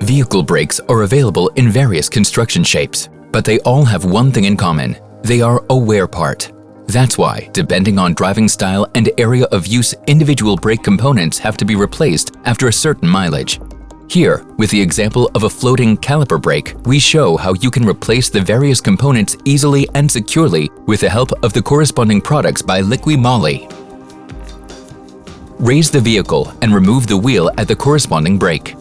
Vehicle brakes are available in various construction shapes, but they all have one thing in common: they are a wear part. That's why, depending on driving style and area of use, individual brake components have to be replaced after a certain mileage. Here, with the example of a floating caliper brake, we show how you can replace the various components easily and securely with the help of the corresponding products by LIQUI MOLY. Raise the vehicle and remove the wheel at the corresponding brake.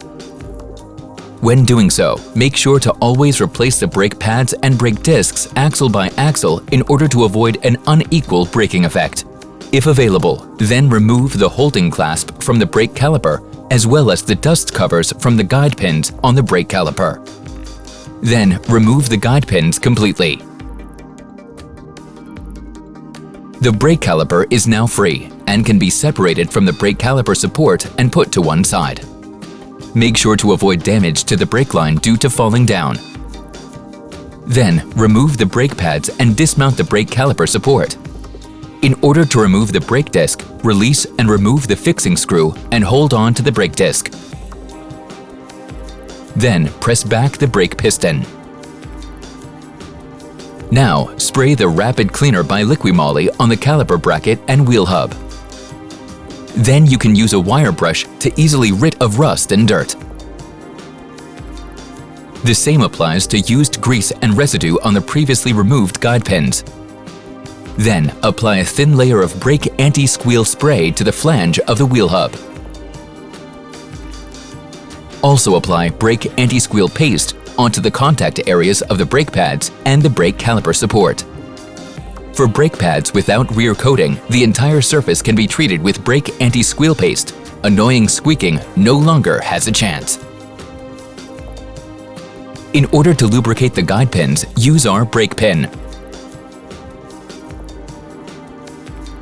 When doing so, make sure to always replace the brake pads and brake discs axle by axle in order to avoid an unequal braking effect. If available, then remove the holding clasp from the brake caliper as well as the dust covers from the guide pins on the brake caliper. Then remove the guide pins completely. The brake caliper is now free and can be separated from the brake caliper support and put to one side. Make sure to avoid damage to the brake line due to falling down. Then, remove the brake pads and dismount the brake caliper support. In order to remove the brake disc, release and remove the fixing screw and hold on to the brake disc. Then, press back the brake piston. Now, spray the Rapid Cleaner by LIQUI MOLY on the caliper bracket and wheel hub. Then you can use a wire brush to easily rid of rust and dirt. The same applies to used grease and residue on the previously removed guide pins. Then apply a thin layer of brake anti-squeal spray to the flange of the wheel hub. Also apply brake anti-squeal paste onto the contact areas of the brake pads and the brake caliper support. For brake pads without rear coating, the entire surface can be treated with brake anti-squeal paste. Annoying squeaking no longer has a chance. In order to lubricate the guide pins, use our brake pin.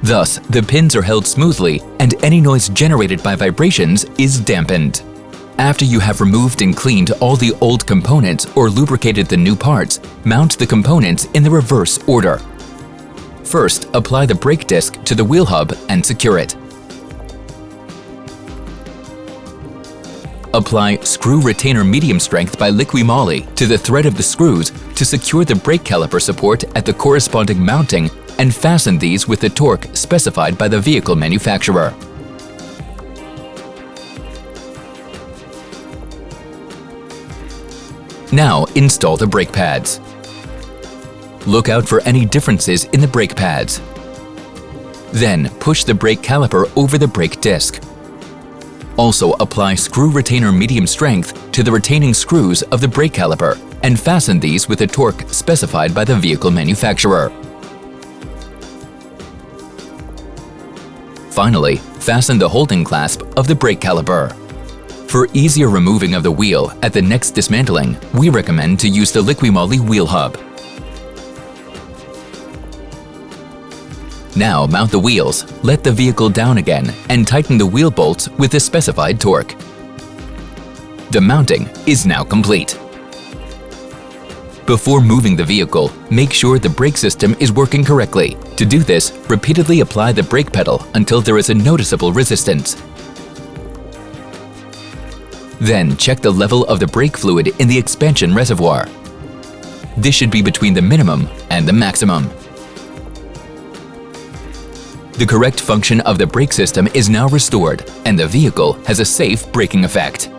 Thus, the pins are held smoothly and any noise generated by vibrations is dampened. After you have removed and cleaned all the old components or lubricated the new parts, mount the components in the reverse order. First, apply the brake disc to the wheel hub and secure it. Apply Screw Retainer Medium Strength by LIQUI MOLY to the thread of the screws to secure the brake caliper support at the corresponding mounting and fasten these with the torque specified by the vehicle manufacturer. Now install the brake pads. Look out for any differences in the brake pads. Then push the brake caliper over the brake disc. Also apply Screw Retainer Medium Strength to the retaining screws of the brake caliper and fasten these with the torque specified by the vehicle manufacturer. Finally, fasten the holding clasp of the brake caliper. For easier removing of the wheel at the next dismantling, we recommend to use the LIQUI MOLY wheel hub. Now mount the wheels, let the vehicle down again, and tighten the wheel bolts with the specified torque. The mounting is now complete. Before moving the vehicle, make sure the brake system is working correctly. To do this, repeatedly apply the brake pedal until there is a noticeable resistance. Then check the level of the brake fluid in the expansion reservoir. This should be between the minimum and the maximum. The correct function of the brake system is now restored, and the vehicle has a safe braking effect.